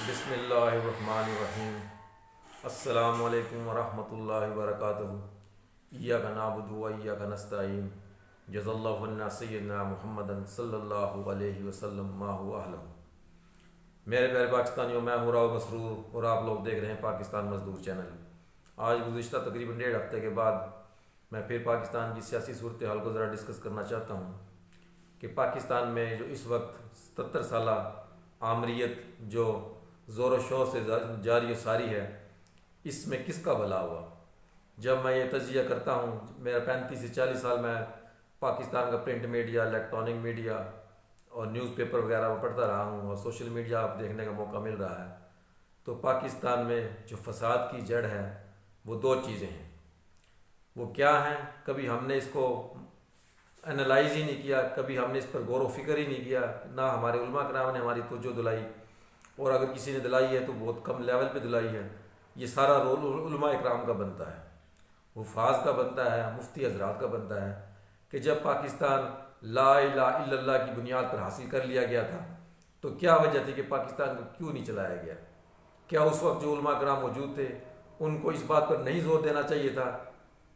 بسم اللہ الرحمن الرحیم۔ السلام علیکم ورحمۃ اللہ وبرکاتہ۔ ایاک نعبد و ایاک نستعین۔ جزا اللہ عنا سیدنا محمد صلی اللہ علیہ وسلم ما هو اہلہ۔ میرے پیارے پاکستانیوں، میں ہوں راؤ مسرور اور آپ لوگ دیکھ رہے ہیں پاکستان مزدور چینل۔ آج گزشتہ تقریباً 1.5 ہفتے کے بعد میں پھر پاکستان کی سیاسی صورتحال کو ذرا ڈسکس کرنا چاہتا ہوں کہ پاکستان میں جو اس وقت 77 سالہ آمریت جو زور و شور سے جاری و ساری ہے، اس میں کس کا بھلا ہوا۔ جب میں یہ تجزیہ کرتا ہوں، میرا 35 سے 40 سال میں پاکستان کا پرنٹ میڈیا، الیکٹرانک میڈیا اور نیوز پیپر وغیرہ میں پڑھتا رہا ہوں، اور سوشل میڈیا آپ دیکھنے کا موقع مل رہا ہے، تو پاکستان میں جو فساد کی جڑ ہے وہ 2 چیزیں ہیں۔ وہ کیا ہیں؟ کبھی ہم نے اس کو انالائز ہی نہیں کیا، کبھی ہم نے اس پر غور و فکر ہی نہیں کیا، نہ ہمارے علماء کرام نے ہماری توجہ دلائی، اور اگر کسی نے دلائی ہے تو بہت کم لیول پہ دلائی ہے۔ یہ سارا رول علماء اکرام کا بنتا ہے، حفاظ کا بنتا ہے، مفتی حضرات کا بنتا ہے کہ جب پاکستان لا الہ الا اللہ کی بنیاد پر حاصل کر لیا گیا تھا تو کیا وجہ تھی کہ پاکستان کو کیوں نہیں چلایا گیا؟ کیا اس وقت جو علماء کرام موجود تھے ان کو اس بات پر نہیں زور دینا چاہیے تھا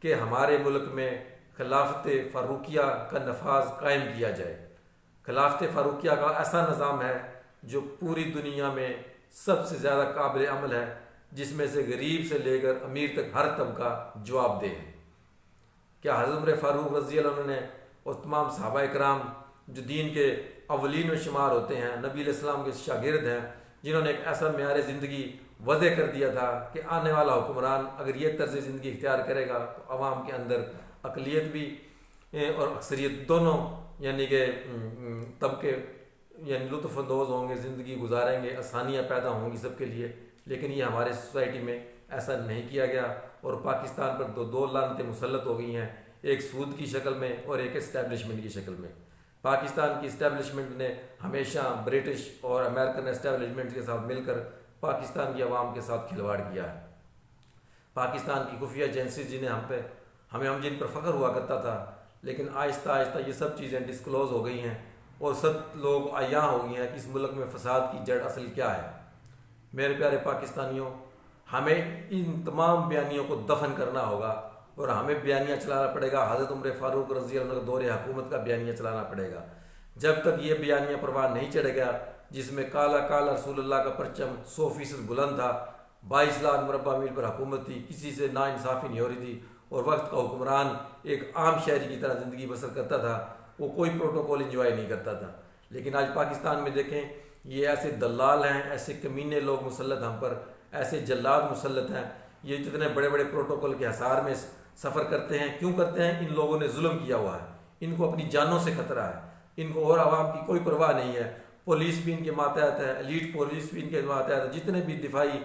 کہ ہمارے ملک میں خلافت فاروقیہ کا نفاذ قائم کیا جائے؟ خلافت فاروقیہ کا ایسا نظام ہے جو پوری دنیا میں سب سے زیادہ قابل عمل ہے، جس میں سے غریب سے لے کر امیر تک ہر طبقہ جواب دہ ہے۔ کیا حضرت عمر فاروق رضی اللہ عنہ نے اور تمام صحابہ اکرام جو دین کے اولین میں شمار ہوتے ہیں، نبی علیہ السلام کے شاگرد ہیں، جنہوں نے ایک ایسا معیار زندگی وضع کر دیا تھا کہ آنے والا حکمران اگر یہ طرز زندگی اختیار کرے گا تو عوام کے اندر اقلیت بھی اور اکثریت دونوں یعنی کہ طبقے یعنی لطف اندوز ہوں گے، زندگی گزاریں گے، آسانیاں پیدا ہوں گی سب کے لیے، لیکن یہ ہمارے سوسائٹی میں ایسا نہیں کیا گیا، اور پاکستان پر دو لعنتیں مسلط ہو گئی ہیں، ایک سود کی شکل میں اور ایک اسٹیبلشمنٹ کی شکل میں۔ پاکستان کی اسٹیبلشمنٹ نے ہمیشہ برٹش اور امریکن اسٹیبلشمنٹ کے ساتھ مل کر پاکستان کی عوام کے ساتھ کھلواڑ کیا ہے۔ پاکستان کی خفیہ ایجنسی جنہیں ہم جن پر فخر ہوا کرتا تھا، لیکن آہستہ آہستہ یہ سب چیزیں ڈسکلوز ہو گئی ہیں اور سب لوگ عیاں ہو گئی ہیں کہ اس ملک میں فساد کی جڑ اصل کیا ہے۔ میرے پیارے پاکستانیوں، ہمیں ان تمام بیانیوں کو دفن کرنا ہوگا، اور ہمیں بیانیہ چلانا پڑے گا، حضرت عمر فاروق رضی اللہ عنہ کے دور حکومت کا بیانیہ چلانا پڑے گا۔ جب تک یہ بیانیہ پروان نہیں چڑھے گا جس میں کالا کالا رسول اللہ کا پرچم 100% بلند تھا، 22 لاکھ مربع میل پر حکومت تھی، کسی سے نا انصافی نہیں ہو رہی تھی، اور وقت کا حکمران ایک عام شہری کی طرح زندگی بسر کرتا تھا، وہ کوئی پروٹوکول انجوائے نہیں کرتا تھا۔ لیکن آج پاکستان میں دیکھیں، یہ ایسے دلال ہیں، ایسے کمینے لوگ مسلط ہم پر، ایسے جلاد مسلط ہیں، یہ جتنے بڑے بڑے پروٹوکول کے حصار میں سفر کرتے ہیں، کیوں کرتے ہیں؟ ان لوگوں نے ظلم کیا ہوا ہے، ان کو اپنی جانوں سے خطرہ ہے، ان کو اور عوام کی کوئی پرواہ نہیں ہے۔ پولیس بھی ان کے ماتحت ہے، ایلیٹ پولیس بھی ان کے ماتحت ہے، جتنے بھی دفاعی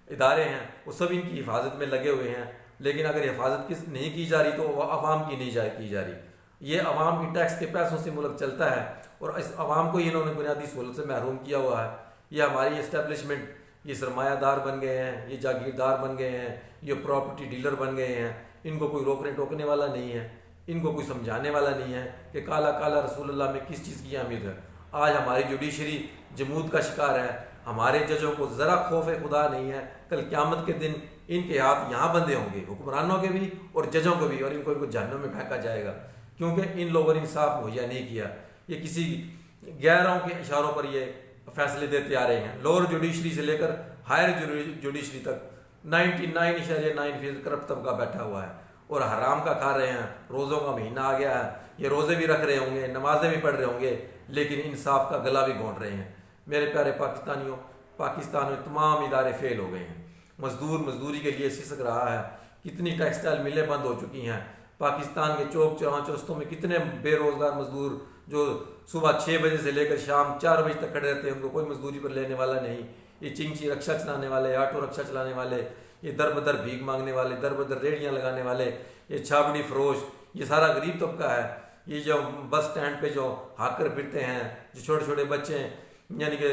ادارے ہیں وہ سب ان کی حفاظت میں لگے ہوئے ہیں، لیکن اگر حفاظت نہیں کی جا رہی تو وہ عوام کی نہیں کی جا رہی۔ یہ عوام کی ٹیکس کے پیسوں سے ملک چلتا ہے، اور اس عوام کو انہوں نے بنیادی سہولت سے محروم کیا ہوا ہے۔ یہ ہماری اسٹیبلشمنٹ، یہ سرمایہ دار بن گئے ہیں، یہ جاگیردار بن گئے ہیں، یہ پراپرٹی ڈیلر بن گئے ہیں، ان کو کوئی روکنے ٹوکنے والا نہیں ہے، ان کو کوئی سمجھانے والا نہیں ہے کہ کالا کالا رسول اللہ میں کس چیز کی اہمیت ہے۔ آج ہماری جوڈیشری جمود کا شکار ہے، ہمارے ججوں کو ذرا خوف خدا نہیں ہے، کل قیامت کے دن ان کے ہاتھ یہاں بندھے ہوں گے، حکمرانوں کے بھی اور ججوں کے بھی، اور ان کو جہنم میں پھینکا جائے گا، کیونکہ ان لوگوں نے انصاف مہیا نہیں کیا۔ یہ کسی غیروں کے اشاروں پر یہ فیصلے دیتے آ رہے ہیں، لوور جوڈیشری سے لے کر ہائر جوڈیشری تک 99.9% کرپٹ طبقہ بیٹھا ہوا ہے، اور حرام کا کھا رہے ہیں۔ روزوں کا مہینہ آ گیا ہے، یہ روزے بھی رکھ رہے ہوں گے، نمازیں بھی پڑھ رہے ہوں گے، لیکن انصاف کا گلا بھی گھونٹ رہے ہیں۔ میرے پیارے پاکستانیوں، پاکستان میں تمام ادارے فیل ہو گئے ہیں، مزدور مزدوری کے لیے سسک رہا ہے، کتنی ٹیکسٹائل ملیں بند ہو چکی ہیں، پاکستان کے چوک چوستوں میں کتنے بے روزگار مزدور جو صبح 6 بجے سے لے کر شام 4 بجے تک کھڑے رہتے ہیں، ان کو کوئی مزدوری پر لینے والا نہیں۔ یہ چنگچی رکشا چلانے والے، آٹو رکشا چلانے والے، یہ در بدر بھیک مانگنے والے، در بدر ریڑیاں لگانے والے، یہ چھابڑی فروش، یہ سارا غریب طبقہ ہے۔ یہ جو بس سٹینڈ پہ جو ہاکر پھرتے ہیں، جو چھوٹے چھوٹے بچے یعنی کہ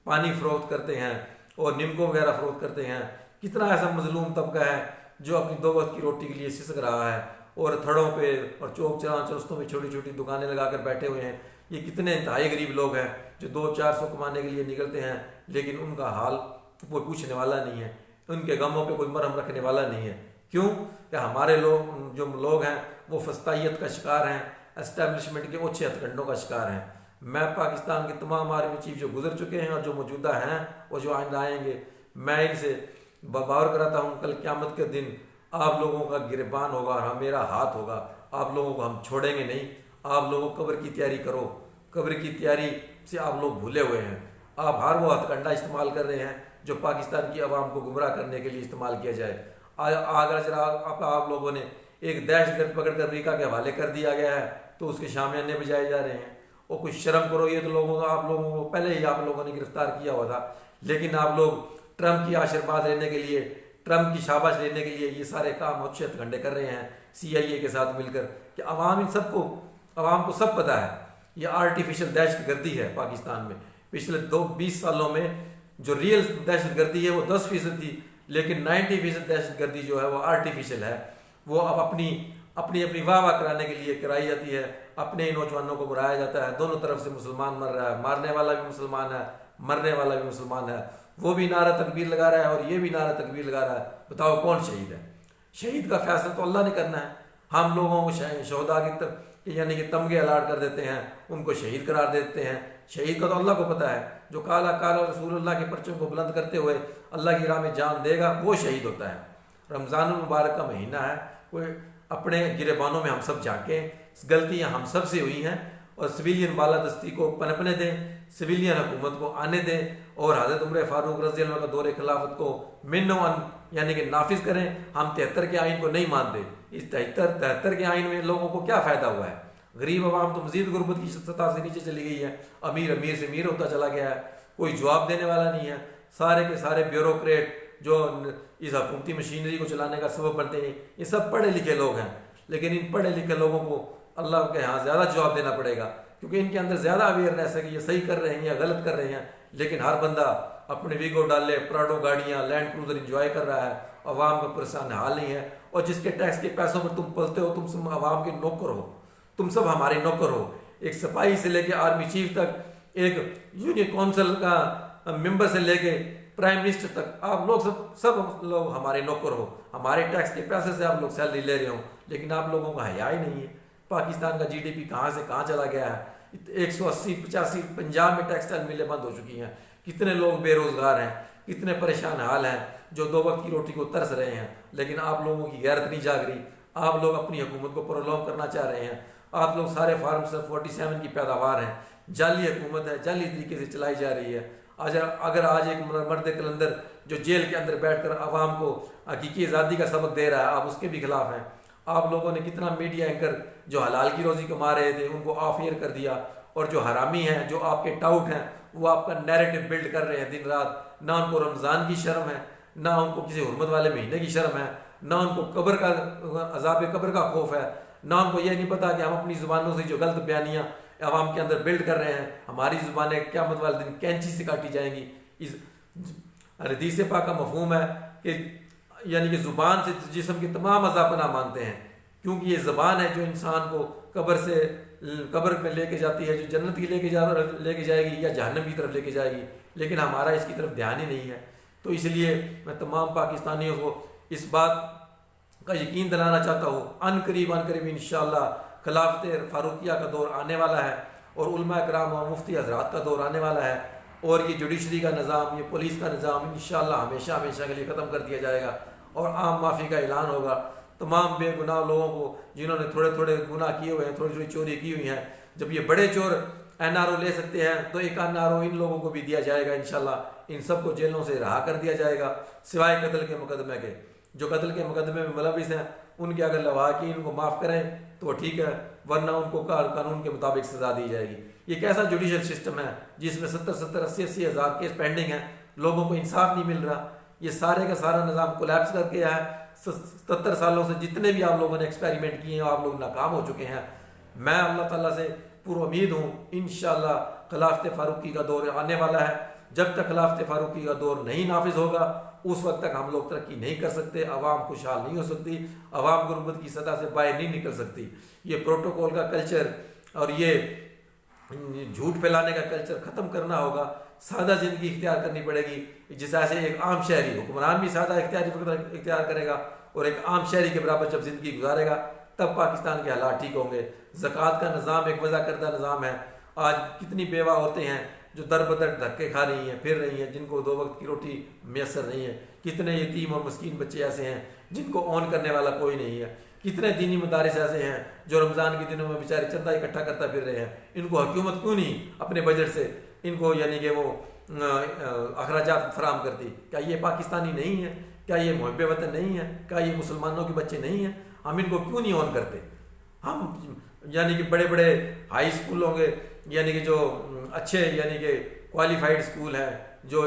پانی فروخت کرتے ہیں اور نمکو وغیرہ فروخت کرتے ہیں، کتنا ایسا مظلوم طبقہ ہے جو اپنی 2 وقت کی روٹی کے لیے سسک رہا ہے، اور تھڑوں پہ اور چوک چوراہوں چوستوں میں چھوٹی چھوٹی دکانیں لگا کر بیٹھے ہوئے ہیں۔ یہ کتنے انتہائی غریب لوگ ہیں جو 200-400 کمانے کے لیے نکلتے ہیں، لیکن ان کا حال کوئی پوچھنے والا نہیں ہے، ان کے غموں پہ کوئی مرہم رکھنے والا نہیں ہے۔ کیوں کہ ہمارے لوگ ہیں وہ فسطائیت کا شکار ہیں، اسٹیبلشمنٹ کے اوچھے ہتھ کنڈوں کا شکار ہیں۔ میں پاکستان کے تمام آرمی چیف جو گزر چکے ہیں اور جو موجودہ ہیں اور جو آئندہ آئیں گے، میں ان سے باور کراتا ہوں کل قیامت کے دن آپ لوگوں کا گریبان ہوگا اور میرا ہاتھ ہوگا، آپ لوگوں کو ہم چھوڑیں گے نہیں۔ آپ لوگوں قبر کی تیاری کرو، قبر کی تیاری سے آپ لوگ بھولے ہوئے ہیں۔ آپ ہر وہ ہتھ کنڈا استعمال کر رہے ہیں جو پاکستان کی عوام کو گمراہ کرنے کے لیے استعمال کیا جائے۔ اگر ذرا آپ لوگوں نے ایک دہشت گرد پکڑ کر امریکہ کے حوالے کر دیا گیا ہے تو اس کے شامیانے بجائے جا رہے ہیں، اور کچھ شرم کرو، یہ تو آپ لوگوں کو پہلے ہی آپ لوگوں نے گرفتار کیا ہوا تھا، لیکن آپ لوگ ٹرمپ کی آشیرواد لینے کے لیے، ٹرمپ کی شاباش لینے کے لیے یہ سارے کام اچھے ہتھ کنڈے کر رہے ہیں CIA کے ساتھ مل کر، کہ عوام کو سب پتہ ہے یہ آرٹیفیشل دہشت گردی ہے۔ پاکستان میں پچھلے 20 سالوں میں جو ریئل دہشت گردی ہے وہ 10% تھی، لیکن 90% دہشت گردی جو ہے وہ آرٹیفیشل ہے، وہ اب اپنی واہ واہ کرانے کے لیے کرائی جاتی ہے، اپنے ہی نوجوانوں کو مرایا جاتا ہے۔ دونوں طرف سے مسلمان مر رہا ہے، مارنے والا بھی مسلمان ہے، مرنے والا بھی مسلمان ہے، وہ بھی نعرہ تکبیر لگا رہا ہے اور یہ بھی نعرہ تکبیر لگا رہا ہے۔ بتاؤ کون شہید ہے؟ شہید کا فیصلہ تو اللہ نے کرنا ہے۔ ہم لوگوں کو شہداء یعنی کہ تمغے الاٹ کر دیتے ہیں، ان کو شہید قرار دیتے ہیں۔ شہید کا تو اللہ کو پتہ ہے، جو کالا رسول اللہ کے پرچم کو بلند کرتے ہوئے اللہ کی راہ میں جان دے گا وہ شہید ہوتا ہے۔ رمضان المبارک کا مہینہ ہے، کوئی اپنے گریبانوں میں ہم سب جھانکیں، غلطیاں ہم سب سے ہوئی ہیں، اور سویلین بالادستی کو پنپنے دیں، سویلین حکومت کو آنے دیں، اور حضرت عمر فاروق رضی اللہ عنہ کا دور خلافت کو یعنی کہ نافذ کریں۔ ہم 73 کے آئین کو نہیں مانتے۔ اس 73 کے آئین میں لوگوں کو کیا فائدہ ہوا ہے؟ غریب عوام تو مزید غربت کی سطح سے نیچے چلی گئی ہے، امیر سے امیر ہوتا چلا گیا ہے، کوئی جواب دینے والا نہیں ہے۔ سارے کے سارے بیوروکریٹ جو اس حکومتی مشینری کو چلانے کا سبب بنتے ہیں، یہ سب پڑھے لکھے لوگ ہیں، لیکن ان پڑھے لکھے لوگوں کو اللہ کے ہاں زیادہ جواب دینا پڑے گا، کیونکہ ان کے اندر زیادہ اویئرنیس ہے کہ یہ صحیح کر رہے ہیں یا غلط کر رہے ہیں۔ لیکن ہر بندہ اپنے ویگو ڈالے، پراڈو گاڑیاں، لینڈ کروزر انجوائے کر رہا ہے، عوام کا پریشان حال نہیں ہے۔ اور جس کے ٹیکس کے پیسوں پر تم پلتے ہو، تم سب عوام کے نوکر ہو، تم سب ہمارے نوکر ہو۔ ایک سپاہی سے لے کے آرمی چیف تک، ایک یونین کونسل کا ممبر سے لے کے پرائم منسٹر تک، آپ لوگ سب لوگ ہمارے نوکر ہو، ہمارے ٹیکس کے پیسے سے آپ لوگ سیلری لے رہے ہو، لیکن آپ لوگوں کا حیا ہی نہیں ہے۔ پاکستان کا GDP کہاں سے کہاں چلا گیا ہے، 180-85 پنجاب میں ٹیکسٹائل ملیں بند ہو چکی ہیں، کتنے لوگ بے روزگار ہیں، کتنے پریشان حال ہیں جو 2 وقت کی روٹی کو ترس رہے ہیں، لیکن آپ لوگوں کی غیرت نہیں جاگ رہی۔ آپ لوگ اپنی حکومت کو پرولونگ کرنا چاہ رہے ہیں، آپ لوگ سارے فارم 47 کی پیداوار ہیں، جعلی حکومت ہے، جعلی طریقے سے چلائی جا رہی ہے۔ اگر آج ایک مرد قلندر جو جیل کے اندر بیٹھ کر عوام کو حقیقی آزادی کا سبق دے رہا ہے، آپ اس کے بھی خلاف ہیں۔ آپ لوگوں نے کتنا میڈیا اینکر جو حلال کی روزی کما رہے تھے ان کو آف ایئر کر دیا، اور جو حرامی ہیں، جو آپ کے ٹاؤٹ ہیں، وہ آپ کا نیریٹو بلڈ کر رہے ہیں دن رات۔ نہ ان کو رمضان کی شرم ہے، نہ ان کو کسی حرمت والے مہینے کی شرم ہے، نہ ان کو قبر کا عذاب قبر کا خوف ہے، نہ ان کو یہ نہیں پتا کہ ہم اپنی زبانوں سے جو غلط بیانیاں عوام کے اندر بلڈ کر رہے ہیں، ہماری زبانیں قیامت والے دن کینچی سے کاٹی جائیں گی۔ اس حدیث پاک کا مفہوم ہے کہ یعنی کہ زبان سے جسم کے تمام اعضاء پناہ مانگتے ہیں، کیونکہ یہ زبان ہے جو انسان کو قبر میں لے کے جاتی ہے، جو جنت کی لے کے جائے گی یا جہنم کی طرف لے کے جائے گی، لیکن ہمارا اس کی طرف دھیان ہی نہیں ہے۔ تو اس لیے میں تمام پاکستانیوں کو اس بات کا یقین دلانا چاہتا ہوں، ان قریب انشاءاللہ خلافت فاروقیہ کا دور آنے والا ہے، اور علماء کرام و مفتی حضرات کا دور آنے والا ہے، اور یہ جوڈیشری کا نظام، یہ پولیس کا نظام انشاءاللہ ہمیشہ کے لیے ختم کر دیا جائے گا، اور عام معافی کا اعلان ہوگا۔ تمام بے گناہ لوگوں کو جنہوں نے تھوڑے گناہ کیے ہوئے ہیں، تھوڑی چوری کی ہوئی ہیں، جب یہ بڑے چور NRO لے سکتے ہیں تو ایک NRO ان لوگوں کو بھی دیا جائے گا انشاءاللہ۔ ان سب کو جیلوں سے رہا کر دیا جائے گا، سوائے قتل کے مقدمے کے۔ جو قتل کے مقدمے میں ملوث ہیں ان کے اگر لواحقین ان کو معاف کریں تو وہ ٹھیک ہے، ورنہ ان کو قانون کے مطابق سزا دی جائے گی۔ یہ کیسا جوڈیشل سسٹم ہے جس میں 70-80 ہزار کیس پینڈنگ ہیں، لوگوں کو انصاف نہیں مل رہا؟ یہ سارے کا سارا نظام کولیپس کر کے ہے۔ 70 سالوں سے جتنے بھی آپ لوگوں نے ایکسپیریمنٹ کیے ہیں آپ لوگ ناکام ہو چکے ہیں۔ میں اللہ تعالیٰ سے پر امید ہوں انشاءاللہ خلافت فاروقی کا دور آنے والا ہے۔ جب تک خلافت فاروقی کا دور نہیں نافذ ہوگا اس وقت تک ہم لوگ ترقی نہیں کر سکتے، عوام خوشحال نہیں ہو سکتی، عوام غربت کی سطح سے باہر نہیں نکل سکتی۔ یہ پروٹوکول کا کلچر اور یہ جھوٹ پھیلانے کا کلچر ختم کرنا ہوگا، سادہ زندگی اختیار کرنی پڑے گی، جس ایسے ایک عام شہری، حکمران بھی سادہ اختیار کرے گا اور ایک عام شہری کے برابر جب زندگی گزارے گا تب پاکستان کے حالات ٹھیک ہوں گے۔ زکوٰۃ کا نظام ایک وضع کردہ نظام ہے، آج کتنی بیوہ عورتیں ہیں جو در بدر دھکے کھا رہی ہیں، پھر رہی ہیں، جن کو 2 وقت کی روٹی میسر نہیں ہے، کتنے یتیم اور مسکین بچے ایسے ہیں جن کو اون کرنے والا کوئی نہیں ہے، کتنے دینی مدارس ایسے ہیں جو رمضان کے دنوں میں بیچارے چندہ اکٹھا کرتا پھر رہے ہیں، ان کو حکومت کیوں نہیں اپنے بجٹ سے ان کو یعنی کہ وہ اخراجات فراہم کرتی؟ کیا یہ پاکستانی نہیں ہے؟ کیا یہ محب وطن نہیں ہے؟ کیا یہ مسلمانوں کے بچے نہیں ہیں؟ ہم ان کو کیوں نہیں اون کرتے؟ ہم یعنی کہ بڑے بڑے ہائی اسکول ہوں گے، یعنی کہ جو اچھے یعنی کہ کوالیفائڈ اسکول ہیں، جو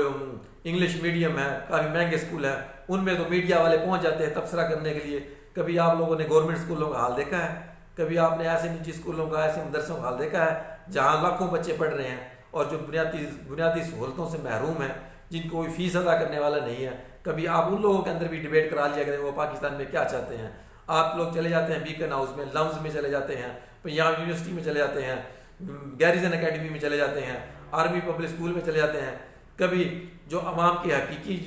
انگلش میڈیم ہے، کافی مہنگے اسکول ہیں، ان میں تو میڈیا والے پہنچ جاتے ہیں تبصرہ کرنے کے لیے۔ کبھی آپ لوگوں نے گورنمنٹ اسکولوں کا حال دیکھا ہے؟ کبھی آپ نے ایسے نجی اسکولوں کا، ایسے مدرسوں کا حال دیکھا ہے جہاں لاکھوں بچے پڑھ رہے ہیں اور جو بنیادی سہولتوں سے محروم ہیں، جن کو کوئی فیس ادا کرنے والا نہیں ہے؟ کبھی آپ ان لوگوں کے اندر بھی ڈیبیٹ کرا لیا کریں وہ پاکستان میں کیا چاہتے ہیں۔ آپ لوگ چلے جاتے ہیں بیکن ہاؤس میں، لمز میں چلے جاتے ہیں، یہاں یونیورسٹی میں چلے جاتے ہیں، گیریزن اکیڈمی میں چلے جاتے ہیں، آرمی پبلک اسکول میں چلے جاتے ہیں۔ کبھی جو عوام کے حقیقی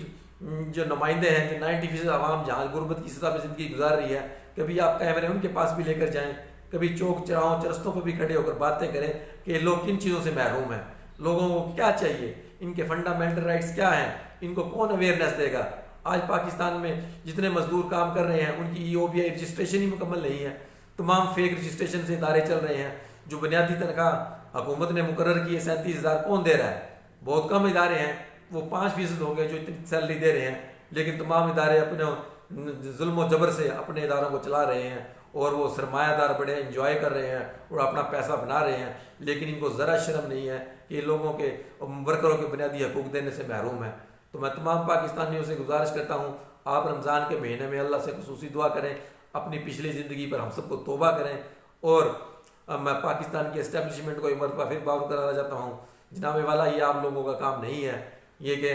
جو نمائندے ہیں، جو 90% عوام جہاں غربت کی سطح پہ زندگی گزار رہی ہے، کبھی آپ کیمرے ان کے پاس بھی لے کر جائیں، کبھی چوک چراہوں چرستوں پہ بھی کھڑے ہو کر باتیں کریں کہ لوگ کن چیزوں سے محروم ہیں، لوگوں کو کیا چاہیے، ان کے فنڈامنٹل رائٹس کیا ہیں، ان کو کون اویئرنیس دے گا۔ آج پاکستان میں جتنے مزدور کام کر رہے ہیں ان کی EOBI رجسٹریشن ہی مکمل نہیں ہے، تمام فیک رجسٹریشن سے ادارے چل رہے ہیں۔ جو بنیادی تنخواہ حکومت نے مقرر کی ہے 37,000 کون دے رہا ہے؟ بہت کم ادارے ہیں، وہ 5% ہوں گے جو اتنی سیلری دے رہے ہیں، لیکن تمام ادارے اپنے ظلم و جبر سے اپنے اداروں کو چلا رہے ہیں اور وہ سرمایہ دار بڑے انجوائے کر رہے ہیں اور اپنا پیسہ بنا رہے ہیں، لیکن ان کو ذرا شرم نہیں ہے کہ یہ لوگوں کے ورکروں کے بنیادی حقوق دینے سے محروم ہیں۔ تو میں تمام پاکستانیوں سے گزارش کرتا ہوں، آپ رمضان کے مہینے میں اللہ سے خصوصی دعا کریں، اپنی پچھلی زندگی پر ہم سب کو توبہ کریں، اور میں پاکستان کی اسٹیبلشمنٹ کو ایک مرتبہ پھر بار کرانا چاہتا ہوں، جناب والا یہ آپ لوگوں کا کام نہیں ہے یہ کہ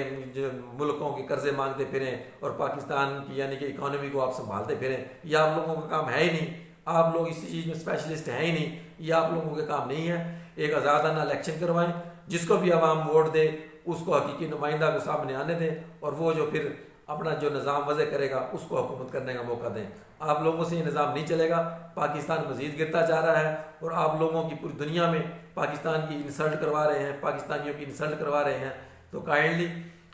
ملکوں کے قرضے مانگتے پھریں اور پاکستان کی یعنی کہ اکانومی کو آپ سنبھالتے پھریں، یہ آپ لوگوں کا کام ہے ہی نہیں، آپ لوگ اسی چیز میں اسپیشلسٹ ہیں ہی نہیں، یہ آپ لوگوں کے کام نہیں ہے۔ ایک آزادانہ الیکشن کروائیں، جس کو بھی عوام ووٹ دے اس کو حقیقی نمائندہ کو سامنے آنے دیں، اور وہ جو پھر اپنا جو نظام وضع کرے گا اس کو حکومت کرنے کا موقع دیں۔ آپ لوگوں سے یہ نظام نہیں چلے گا، پاکستان مزید گرتا جا رہا ہے اور آپ لوگوں کی پوری دنیا میں پاکستان کی انسلٹ کروا رہے ہیں، پاکستانیوں کی انسلٹ کروا رہے ہیں۔ تو کائنڈلی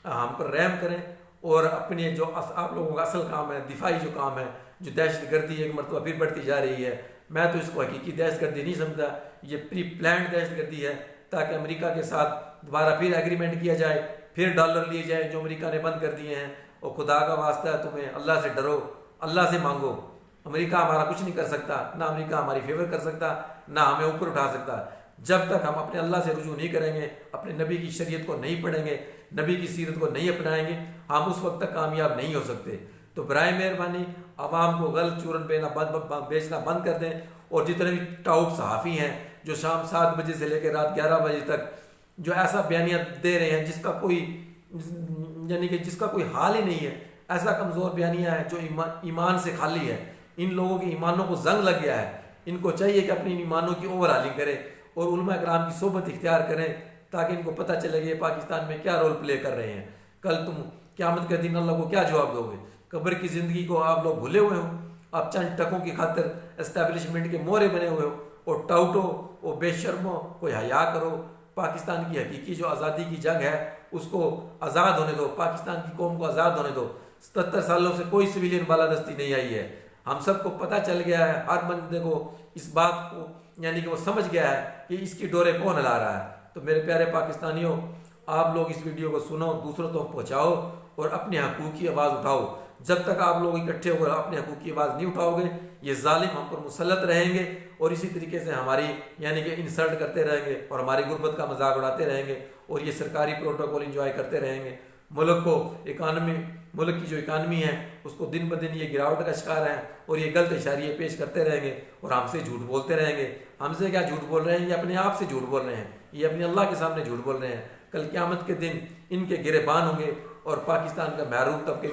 ہم پر رحم کریں اور اپنے جو آپ لوگوں کا اصل کام ہے، دفاعی جو کام ہے، جو دہشت گردی ایک مرتبہ پھر بڑھتی جا رہی ہے، میں تو اس کو حقیقی دہشت گردی نہیں سمجھتا، یہ پری پلانڈ دہشت گردی ہے تاکہ امریکہ کے ساتھ دوبارہ پھر ایگریمنٹ کیا جائے، پھر ڈالر لیے جائیں جو امریکہ نے بند کر دیے ہیں۔ اور خدا کا واسطہ ہے تمہیں اللہ سے ڈرو، اللہ سے مانگو، امریکہ ہمارا کچھ نہیں کر سکتا، نہ امریکہ ہماری فیور کر سکتا، نہ ہمیں اوپر اٹھا سکتا۔ جب تک ہم اپنے اللہ سے رجوع نہیں کریں گے، اپنے نبی کی شریعت کو نہیں پڑھیں گے، نبی کی سیرت کو نہیں اپنائیں گے، ہم اس وقت تک کامیاب نہیں ہو سکتے۔ تو برائے مہربانی عوام کو غلط چورن بیچنا بند کر دیں، اور جتنے بھی ٹاؤٹ صحافی ہیں جو شام 7 بجے سے لے کے رات 11 بجے تک جو ایسا بیانیہ دے رہے ہیں جس کا کوئی یعنی کہ جس کا کوئی حال ہی نہیں ہے، ایسا کمزور بیانیہ ہے جو ایمان سے خالی ہے، ان لوگوں کے ایمانوں کو زنگ لگ گیا ہے، ان کو چاہیے کہ اپنی ایمانوں کی اوور ہالنگ کریں اور علماء کرام کی صحبت اختیار کریں تاکہ ان کو پتہ چلے کہ پاکستان میں کیا رول پلے کر رہے ہیں۔ کل تم قیامت کے دن اللہ کو کیا جواب دو گے؟ قبر کی زندگی کو آپ لوگ بھولے ہوئے ہو، آپ چند ٹکوں کی خاطر اسٹیبلشمنٹ کے مورے بنے ہوئے ہو، اور ٹاؤٹو اور بے شرمو کوئی حیا کرو۔ پاکستان کی حقیقی جو آزادی کی جنگ ہے اس کو آزاد ہونے دو، پاکستان کی قوم کو آزاد ہونے دو۔ 77 سالوں سے کوئی سویلین بالادستی نہیں آئی ہے، ہم سب کو پتہ چل گیا ہے، ہر بندے کو اس بات کو یعنی کہ وہ سمجھ گیا ہے کہ اس کی ڈورے کون ہلا رہا ہے۔ تو میرے پیارے پاکستانیوں، آپ لوگ اس ویڈیو کو سنو، دوسروں تک پہنچاؤ اور اپنے حقوق کی آواز اٹھاؤ۔ جب تک آپ لوگ اکٹھے ہو کر اپنے حقوق کی آواز نہیں اٹھاؤ گے، یہ ظالم ہم پر مسلط رہیں گے اور اسی طریقے سے ہماری یعنی کہ انسلٹ کرتے رہیں گے اور ہماری غربت کا مذاق اڑاتے رہیں گے اور یہ سرکاری پروٹوکول انجوائے کرتے رہیں گے۔ ملک کی جو اکانومی ہے اس کو دن بدن یہ گراوٹ کا شکار ہے اور یہ غلط اشاریے پیش کرتے رہیں گے اور ہم سے جھوٹ بولتے رہیں گے۔ ہم سے کیا جھوٹ بول رہے ہیں؟ یہ اپنے آپ سے جھوٹ بول رہے ہیں، یہ اپنے اللہ کے سامنے جھوٹ بول رہے ہیں۔ کل قیامت کے دن ان کے گریبان ہوں گے اور پاکستان کا محروم طبقے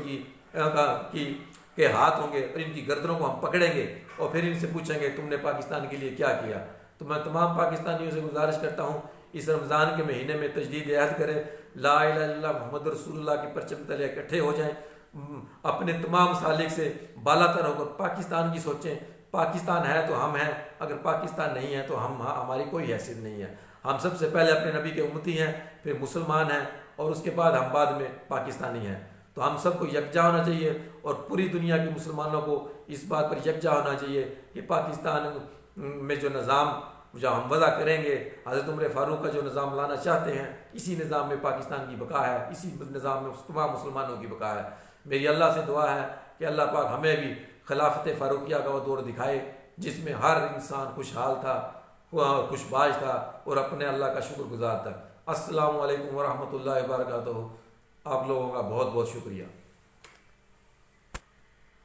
کے ہاتھ ہوں گے اور ان کی گردنوں کو ہم پکڑیں گے اور پھر ان سے پوچھیں گے تم نے پاکستان کے لیے کیا کیا۔ تو میں تمام پاکستانیوں سے گزارش کرتا ہوں اس رمضان کے مہینے میں تجدید عہد کریں، لا الہ الا اللہ محمد رسول اللہ کے پرچم تلے اکٹھے ہو جائیں، اپنے تمام سالک سے بالا تر ہو کر پاکستان کی سوچیں۔ پاکستان ہے تو ہم ہیں، اگر پاکستان نہیں ہے تو ہماری کوئی حیثیت نہیں ہے۔ ہم سب سے پہلے اپنے نبی کے امتی ہیں، پھر مسلمان ہیں، اور اس کے بعد ہم بعد میں پاکستانی ہیں۔ تو ہم سب کو یکجا ہونا چاہیے، اور پوری دنیا کے مسلمانوں کو اس بات پر یکجا ہونا چاہیے کہ پاکستان میں جو نظام جو ہم وضع کریں گے، حضرت عمر فاروق کا جو نظام لانا چاہتے ہیں، اسی نظام میں پاکستان کی بقا ہے، اسی نظام میں تمام مسلمانوں کی بقا ہے۔ میری اللہ سے دعا ہے کہ اللہ پاک ہمیں بھی خلافت فاروقیہ کا وہ دور دکھائے جس میں ہر انسان خوشحال تھا، خوش باش تھا، اور اپنے اللہ کا شکر گزار تھا۔ السلام علیکم ورحمۃ اللہ وبرکاتہ۔ آپ لوگوں کا بہت بہت شکریہ۔